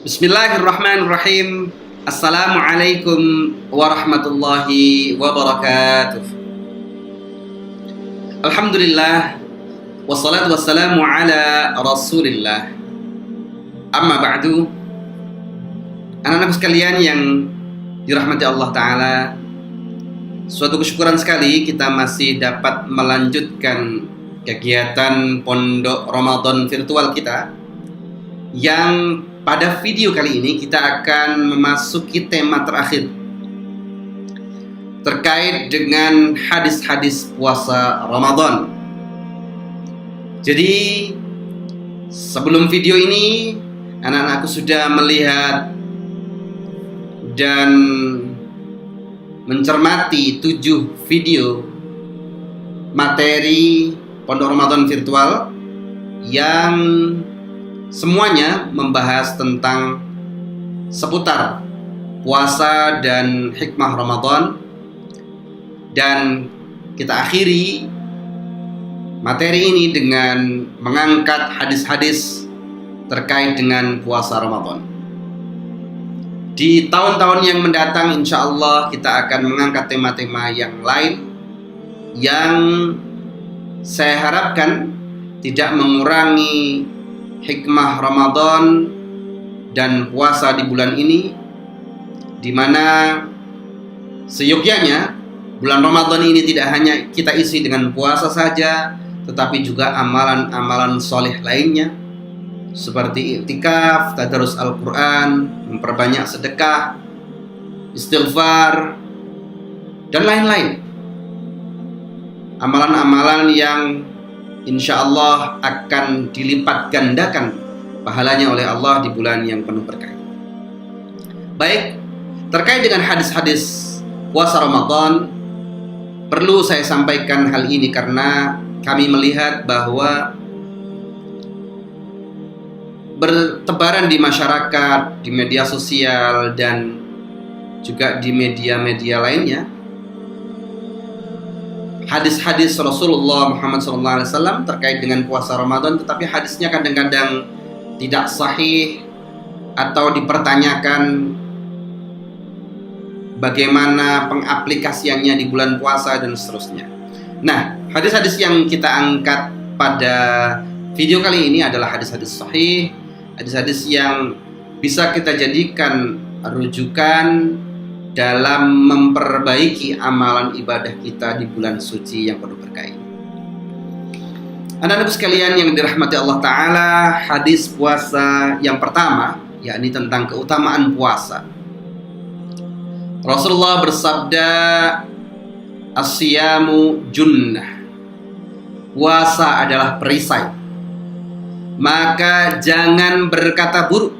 Bismillahirrahmanirrahim. Assalamualaikum warahmatullahi wabarakatuh. Alhamdulillah, wassalatu wassalamu ala rasulillah. Amma ba'du. Anak-anakku sekalian yang dirahmati Allah Ta'ala, suatu kesyukuran sekali kita masih dapat melanjutkan kegiatan Pondok Ramadan virtual kita, yang pada video kali ini kita akan memasuki tema terakhir terkait dengan hadis-hadis puasa Ramadan. Jadi sebelum video ini anak-anakku sudah melihat dan mencermati 7 video materi Pondok Ramadan virtual yang semuanya membahas tentang seputar puasa dan hikmah Ramadan. Dan kita akhiri materi ini dengan mengangkat hadis-hadis terkait dengan puasa Ramadan. Di tahun-tahun yang mendatang insya Allah kita akan mengangkat tema-tema yang lain yang saya harapkan tidak mengurangi hikmah Ramadan dan puasa di bulan ini, di mana seyogyanya bulan Ramadan ini tidak hanya kita isi dengan puasa saja, tetapi juga amalan-amalan soleh lainnya seperti iktikaf, tadarus Al-Quran, memperbanyak sedekah, istighfar, dan lain-lain. Amalan-amalan yang insya Allah akan dilipat gandakan pahalanya oleh Allah di bulan yang penuh berkah. Baik, terkait dengan hadis-hadis puasa Ramadan, perlu saya sampaikan hal ini karena kami melihat bahwa bertebaran di masyarakat, di media sosial, dan juga di media-media lainnya hadis-hadis Rasulullah Muhammad SAW terkait dengan puasa Ramadan, tetapi hadisnya kadang-kadang tidak sahih atau dipertanyakan bagaimana pengaplikasiannya di bulan puasa dan seterusnya. Nah, hadis-hadis yang kita angkat pada video kali ini adalah hadis-hadis sahih, hadis-hadis yang bisa kita jadikan rujukan dalam memperbaiki amalan ibadah kita di bulan suci yang penuh berkah ini. Anak-anak sekalian yang dirahmati Allah Ta'ala, hadis puasa yang pertama, yakni tentang keutamaan puasa. Rasulullah bersabda, "As-siyamu junnah." Puasa adalah perisai. Maka jangan berkata buruk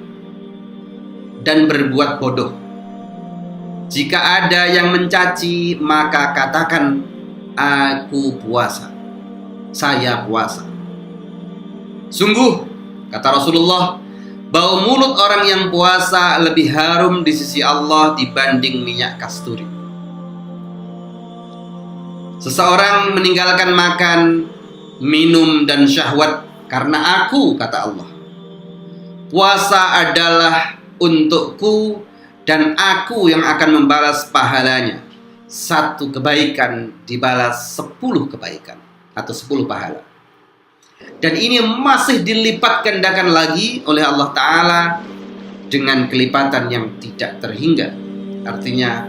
dan berbuat bodoh. Jika ada yang mencaci, maka katakan, "Aku puasa, saya puasa." Sungguh, kata Rasulullah, bau mulut orang yang puasa lebih harum di sisi Allah dibanding minyak kasturi. Seseorang meninggalkan makan, minum, dan syahwat karena aku, kata Allah. Puasa adalah untukku dan aku yang akan membalas pahalanya. 1 kebaikan dibalas 10 kebaikan atau 10 pahala. Dan ini masih dilipat gandakan lagi oleh Allah Ta'ala dengan kelipatan yang tidak terhingga. Artinya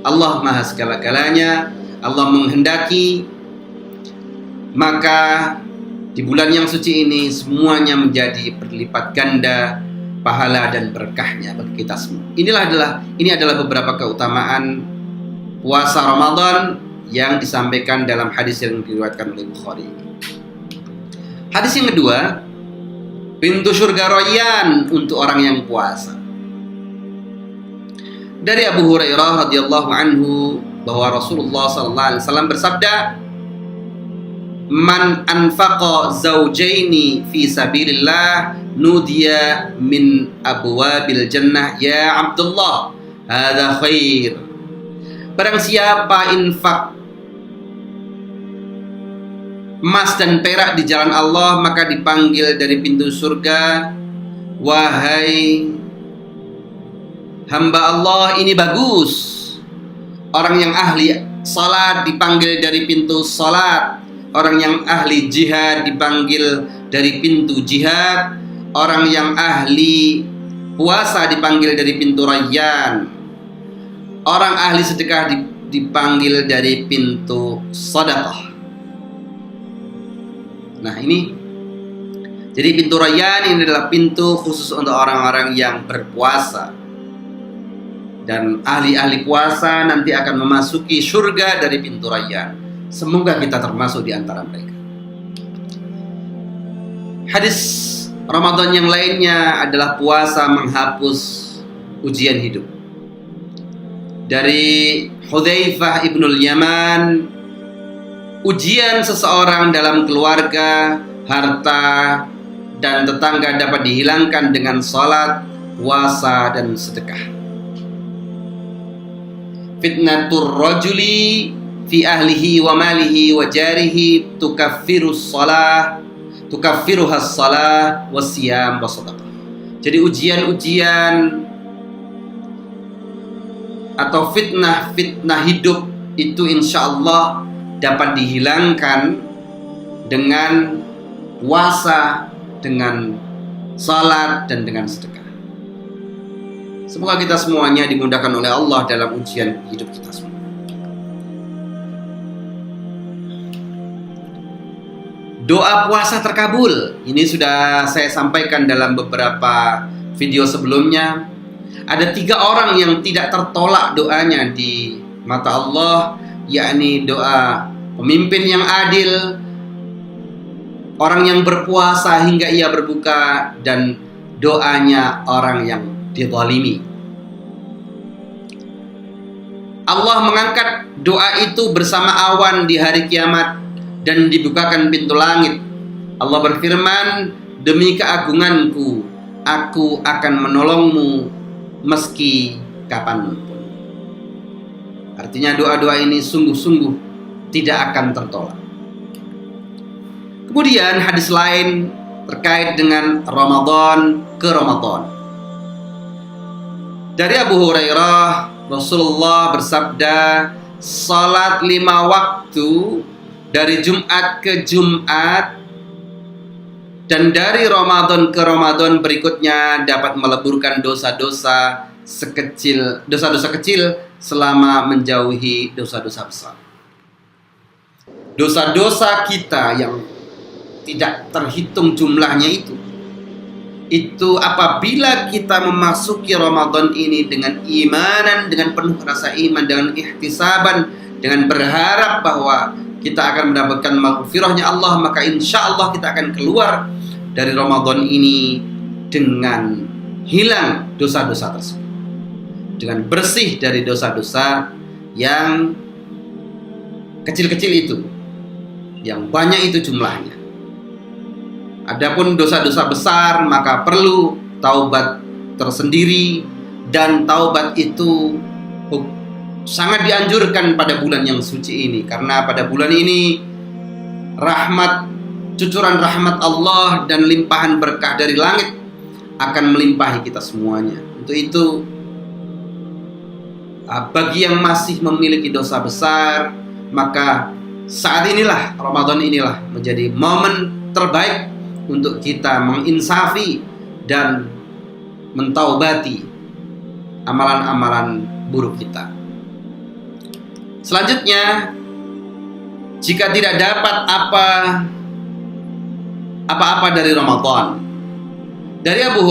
Allah Maha segala-galanya. Allah menghendaki, maka di bulan yang suci ini semuanya menjadi berlipat ganda pahala dan berkahnya bagi kita semua. Ini adalah beberapa keutamaan puasa Ramadan yang disampaikan dalam hadis yang diriwayatkan oleh Bukhari. Hadis yang kedua, pintu surga Rayyan untuk orang yang puasa. Dari Abu Hurairah radhiyallahu anhu bahwa Rasulullah sallallahu alaihi wasallam bersabda, "Man anfaqa zawjaini fi sabilillah nudiya min abwabil jannah ya Abdullah, hadza khair." Barang siapa infak emas dan perak di jalan Allah, maka dipanggil dari pintu surga, "Wahai hamba Allah ini bagus. Orang yang ahli salat dipanggil dari pintu salat. Orang yang ahli jihad dipanggil dari pintu jihad. Orang yang ahli puasa dipanggil dari pintu rayyan. Orang ahli sedekah dipanggil dari pintu sedekah. Nah ini, jadi pintu rayyan ini adalah pintu khusus untuk orang-orang yang berpuasa. Dan ahli-ahli puasa nanti akan memasuki surga dari pintu rayyan. Semoga kita termasuk di antara mereka. Hadis Ramadan yang lainnya adalah puasa menghapus ujian hidup. Dari Hudzaifah ibnul Yaman, ujian seseorang dalam keluarga, harta, dan tetangga dapat dihilangkan dengan salat, puasa, dan sedekah. Fitnatur rajuli fi ahlihi wa malihi wa jarihi tukaffiruhas salah wasiyam wassadaqah. Jadi ujian-ujian atau fitnah hidup itu insya Allah dapat dihilangkan dengan puasa, dengan salat, dan dengan sedekah. Semoga kita semuanya dimudahkan oleh Allah dalam ujian hidup kita semua. Doa puasa terkabul. Ini sudah saya sampaikan dalam beberapa video sebelumnya. Ada 3 orang yang tidak tertolak doanya di mata Allah, yakni doa pemimpin yang adil, orang yang berpuasa hingga ia berbuka, dan doanya orang yang dizalimi. Allah mengangkat doa itu bersama awan di hari kiamat dan dibukakan pintu langit. Allah berfirman, demi keagunganku, aku akan menolongmu meski kapanpun. Artinya doa-doa ini sungguh-sungguh tidak akan tertolak. Kemudian hadis lain terkait dengan Ramadan ke Ramadan. Dari Abu Hurairah, Rasulullah bersabda, salat 5 waktu dari Jumat ke Jumat dan dari Ramadan ke Ramadan berikutnya dapat meleburkan dosa-dosa kecil selama menjauhi dosa-dosa besar. Dosa-dosa kita yang tidak terhitung jumlahnya itu apabila kita memasuki Ramadan ini dengan imanan, dengan penuh rasa iman, dengan ihtisaban, dengan berharap bahwa kita akan mendapatkan maghfirahnya Allah, maka insya Allah kita akan keluar dari Ramadan ini dengan hilang dosa-dosa tersebut, dengan bersih dari dosa-dosa yang kecil-kecil itu, yang banyak itu jumlahnya. Adapun dosa-dosa besar maka perlu taubat tersendiri, dan taubat itu sangat dianjurkan pada bulan yang suci ini, karena pada bulan ini cucuran rahmat Allah dan limpahan berkah dari langit akan melimpahi kita semuanya. Untuk itu bagi yang masih memiliki dosa besar, maka saat inilah, Ramadan inilah menjadi momen terbaik untuk kita menginsafi dan mentaubati amalan-amalan buruk kita. Selanjutnya, jika tidak dapat apa-apa dari Ramadan, dari Abu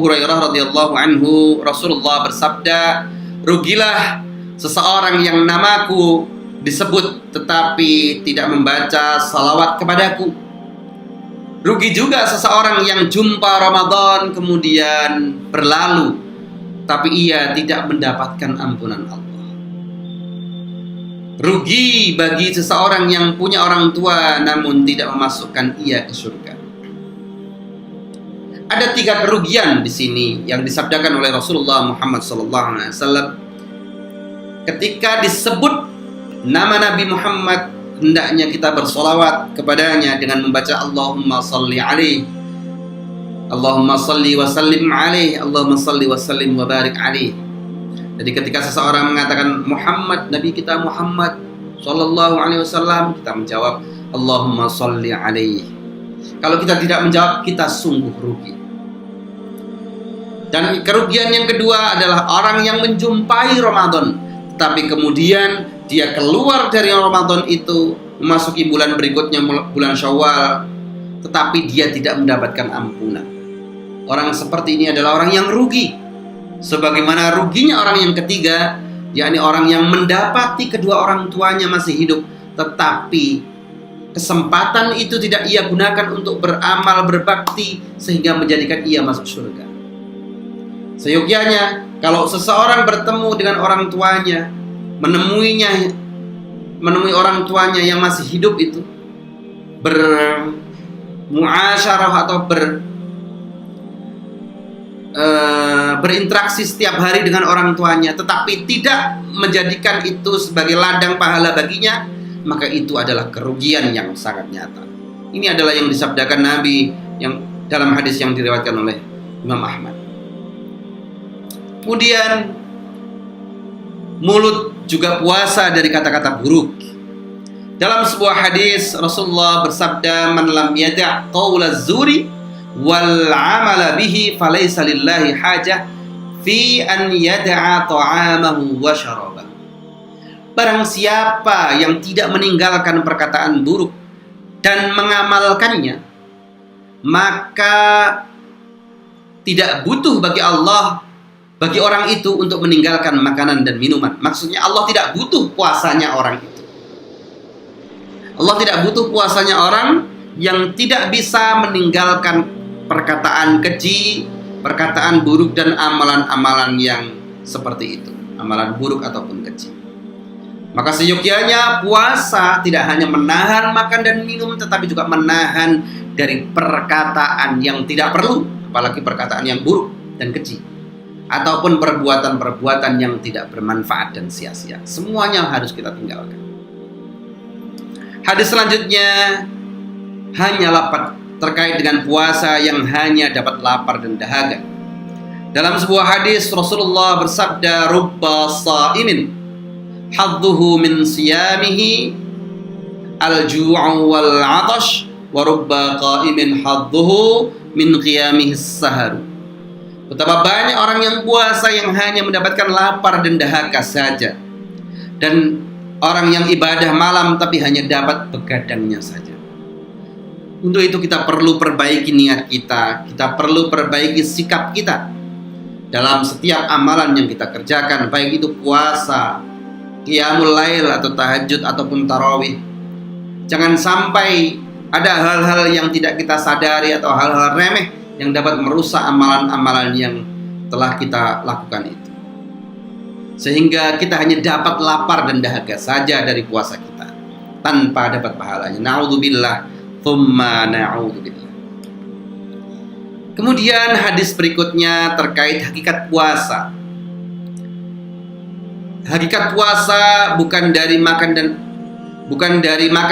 Hurairah radhiyallahu anhu, Rasulullah bersabda, rugilah seseorang yang namaku disebut tetapi tidak membaca salawat kepadaku. Rugi juga seseorang yang jumpa Ramadan kemudian berlalu, tapi ia tidak mendapatkan ampunan Allah. Rugi bagi seseorang yang punya orang tua namun tidak memasukkan ia ke surga. Ada 3 kerugian di sini yang disabdakan oleh Rasulullah Muhammad SAW. Ketika disebut nama Nabi Muhammad, hendaknya kita bersolawat kepadanya dengan membaca Allahumma salli alaihi. Allahumma salli wa sallim alaihi, Allahumma salli wa sallim wa barik alaihi. Jadi ketika seseorang mengatakan Muhammad, Nabi kita Muhammad sallallahu alaihi wasallam, kita menjawab Allahumma salli alaihi. Kalau kita tidak menjawab, kita sungguh rugi. Dan kerugian yang kedua adalah orang yang menjumpai Ramadan, tapi kemudian dia keluar dari Ramadan itu, memasuki bulan berikutnya, bulan Syawal, tetapi dia tidak mendapatkan ampunan. Orang seperti ini adalah orang yang rugi. Sebagaimana ruginya orang yang ketiga, yakni orang yang mendapati kedua orang tuanya masih hidup, tetapi kesempatan itu tidak ia gunakan untuk beramal, berbakti, sehingga menjadikan ia masuk surga. Seyogyanya, kalau seseorang bertemu dengan orang tuanya, menemui orang tuanya yang masih hidup itu, bermuasyarah atau berinteraksi setiap hari dengan orang tuanya, tetapi tidak menjadikan itu sebagai ladang pahala baginya, maka itu adalah kerugian yang sangat nyata. Ini adalah yang disabdakan Nabi yang dalam hadis yang diriwayatkan oleh Imam Ahmad. Kemudian mulut juga puasa dari kata-kata buruk. Dalam sebuah hadis Rasulullah bersabda, "Man lam yada' qaulaz zuri wal 'amala bihi falaysa lillahi hajah fi an yada'a ta'amahu wa syarabahu." Barang siapa yang tidak meninggalkan perkataan buruk dan mengamalkannya, maka tidak butuh bagi Allah, bagi orang itu untuk meninggalkan makanan dan minuman. Maksudnya Allah tidak butuh puasanya orang itu. Allah tidak butuh puasanya orang yang tidak bisa meninggalkan perkataan keji, perkataan buruk, dan amalan-amalan yang seperti itu, amalan buruk ataupun keji. Maka seyogyanya puasa tidak hanya menahan makan dan minum, tetapi juga menahan dari perkataan yang tidak perlu, apalagi perkataan yang buruk dan keji, ataupun perbuatan-perbuatan yang tidak bermanfaat dan sia-sia. Semuanya harus kita tinggalkan. Hadis selanjutnya hanyalah terkait dengan puasa yang hanya dapat lapar dan dahaga. Dalam sebuah hadis Rasulullah bersabda, "Rubba sha'imin hadduhu min siyamihi al-ju'u wal 'atash wa rubba qa'imin hadduhu min qiyamihi as-sahar." Betapa banyak orang yang puasa yang hanya mendapatkan lapar dan dahaga saja, dan orang yang ibadah malam tapi hanya dapat begadangnya saja. Untuk itu kita perlu perbaiki niat kita perlu perbaiki sikap kita dalam setiap amalan yang kita kerjakan, baik itu puasa, qiyamul lail atau tahajud ataupun tarawih. Jangan sampai ada hal-hal yang tidak kita sadari atau hal-hal remeh yang dapat merusak amalan-amalan yang telah kita lakukan itu, sehingga kita hanya dapat lapar dan dahaga saja dari puasa kita tanpa dapat pahalanya. Na'udzubillah, thumma na'udzubillah. Kemudian hadis berikutnya terkait hakikat puasa. Hakikat puasa bukan dari makan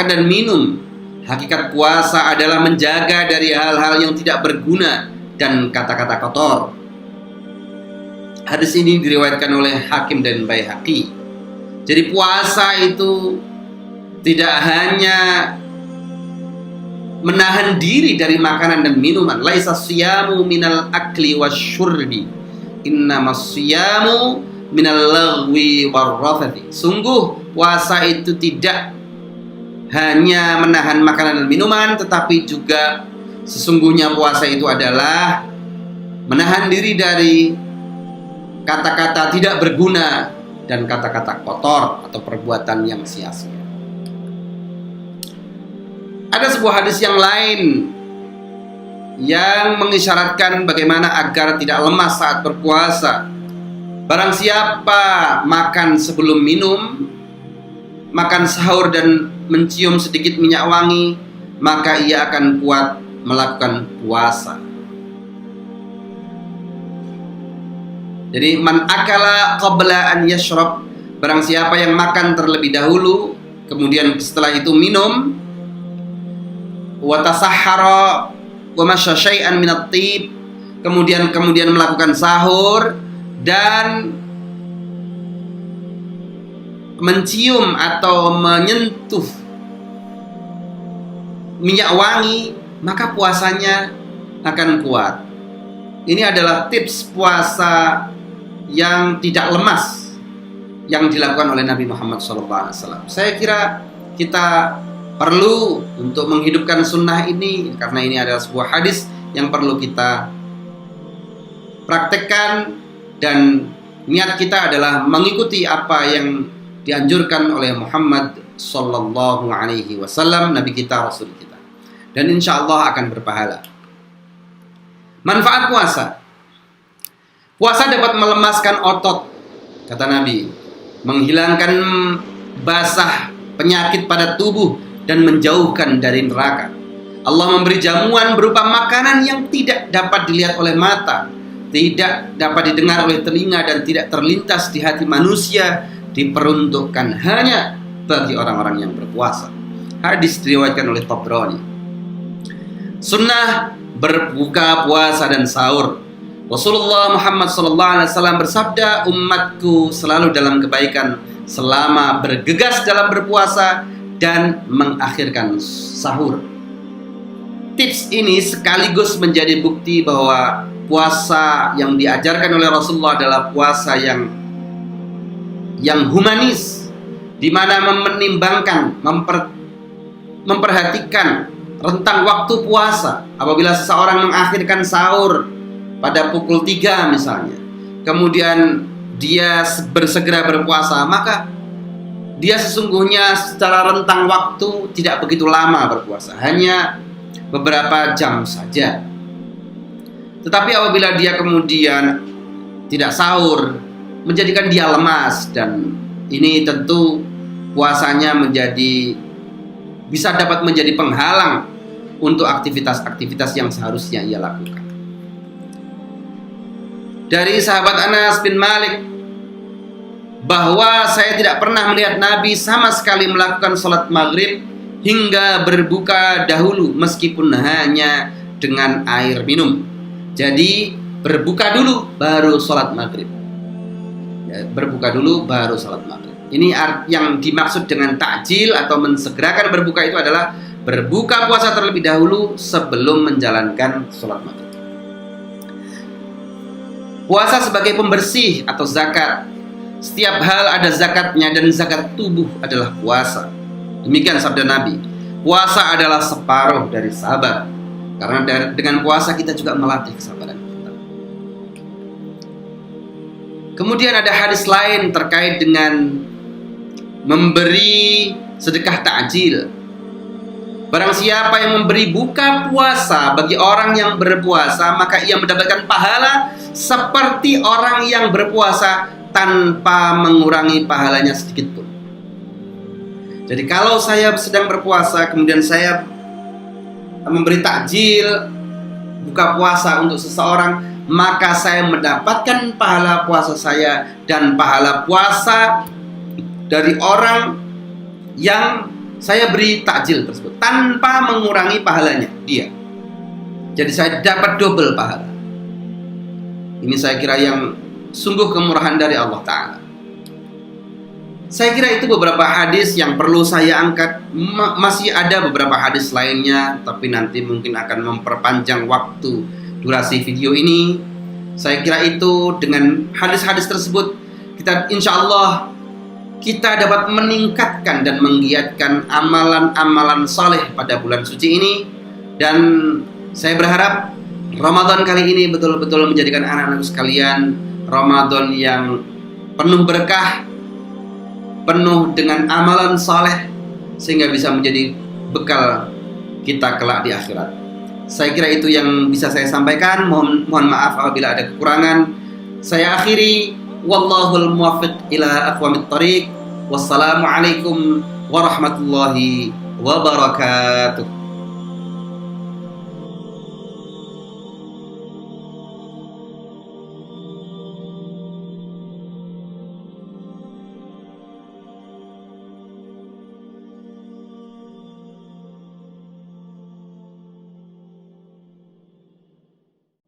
dan minum. Hakikat puasa adalah menjaga dari hal-hal yang tidak berguna dan kata-kata kotor. Hadis ini diriwayatkan oleh Hakim dan Baihaqi. Jadi puasa itu tidak hanya menahan diri dari makanan dan minuman. Laisa siyamu minal akli wasyurbi, innamas siyamu minal lagwi warrafathi. Sungguh puasa itu tidak hanya menahan makanan dan minuman, tetapi juga sesungguhnya puasa itu adalah menahan diri dari kata-kata tidak berguna dan kata-kata kotor atau perbuatan yang sia-sia. Ada sebuah hadis yang lain yang mengisyaratkan bagaimana agar tidak lemas saat berpuasa. Barang siapa makan sebelum minum, makan sahur dan mencium sedikit minyak wangi, maka ia akan kuat melakukan puasa. Jadi man akala qabla an yashrab, barang siapa yang makan terlebih dahulu kemudian setelah itu minum, wa tasahhara wa masya syai'an minat tib, kemudian melakukan sahur dan mencium atau menyentuh minyak wangi, maka puasanya akan kuat. Ini adalah tips puasa yang tidak lemas yang dilakukan oleh Nabi Muhammad SAW. Saya kira kita perlu untuk menghidupkan sunnah ini, karena ini adalah sebuah hadis yang perlu kita praktekkan, dan niat kita adalah mengikuti apa yang dianjurkan oleh Muhammad Sallallahu Alaihi Wasallam, Nabi kita, Rasul kita, dan insya Allah akan berpahala. Manfaat puasa. Puasa dapat melemaskan otot, kata Nabi, menghilangkan basah penyakit pada tubuh dan menjauhkan dari neraka. Allah memberi jamuan berupa makanan yang tidak dapat dilihat oleh mata, tidak dapat didengar oleh telinga, dan tidak terlintas di hati manusia, diperuntukkan hanya bagi orang-orang yang berpuasa. Hadis diriwayatkan oleh Tabrani. Sunnah berbuka puasa dan sahur. Rasulullah Muhammad SAW bersabda, umatku selalu dalam kebaikan selama bergegas dalam berpuasa dan mengakhirkan sahur. Tips ini sekaligus menjadi bukti bahwa puasa yang diajarkan oleh Rasulullah adalah puasa yang humanis, di mana menimbangkan, memperhatikan rentang waktu puasa. Apabila seseorang mengakhirkan sahur pada pukul 3 misalnya, kemudian dia bersegera berpuasa, maka dia sesungguhnya secara rentang waktu tidak begitu lama berpuasa, hanya beberapa jam saja. Tetapi apabila dia kemudian tidak sahur, menjadikan dia lemas, dan ini tentu puasanya bisa dapat menjadi penghalang untuk aktivitas-aktivitas yang seharusnya ia lakukan. Dari sahabat Anas bin Malik, bahwa saya tidak pernah melihat Nabi sama sekali melakukan sholat maghrib hingga berbuka dahulu, meskipun hanya dengan air minum. Jadi berbuka dulu baru sholat maghrib. Berbuka dulu baru sholat maghrib. Ini yang dimaksud dengan takjil atau mensegerakan berbuka, itu adalah berbuka puasa terlebih dahulu sebelum menjalankan sholat maghrib. Puasa sebagai pembersih atau zakat. Setiap hal ada zakatnya, dan zakat tubuh adalah puasa. Demikian sabda Nabi. Puasa adalah separuh dari sabar, karena dengan puasa kita juga melatih kesabaran kita. Kemudian ada hadis lain terkait dengan memberi sedekah takjil. Barang siapa yang memberi buka puasa bagi orang yang berpuasa, maka ia mendapatkan pahala seperti orang yang berpuasa tanpa mengurangi pahalanya sedikit pun. Jadi kalau saya sedang berpuasa, kemudian saya memberi takjil buka puasa untuk seseorang, maka saya mendapatkan pahala puasa saya dan pahala puasa dari orang yang saya beri takjil tersebut, tanpa mengurangi pahalanya dia. Jadi saya dapat double pahala. Ini saya kira yang sungguh kemurahan dari Allah Ta'ala. Saya kira itu beberapa hadis yang perlu saya angkat. Masih ada beberapa hadis lainnya, tapi nanti mungkin akan memperpanjang waktu durasi video ini. Saya kira itu dengan hadis-hadis tersebut, insya Allah kita dapat meningkatkan dan menggiatkan amalan-amalan saleh pada bulan suci ini. Dan saya berharap Ramadan kali ini betul-betul menjadikan anak-anak sekalian Ramadan yang penuh berkah, penuh dengan amalan saleh, sehingga bisa menjadi bekal kita kelak di akhirat. Saya kira itu yang bisa saya sampaikan. Mohon maaf apabila ada kekurangan. Saya akhiri. Wallahul muwaffiq ila aqwamit thariq. Wassalamualaikum warahmatullahi wabarakatuh.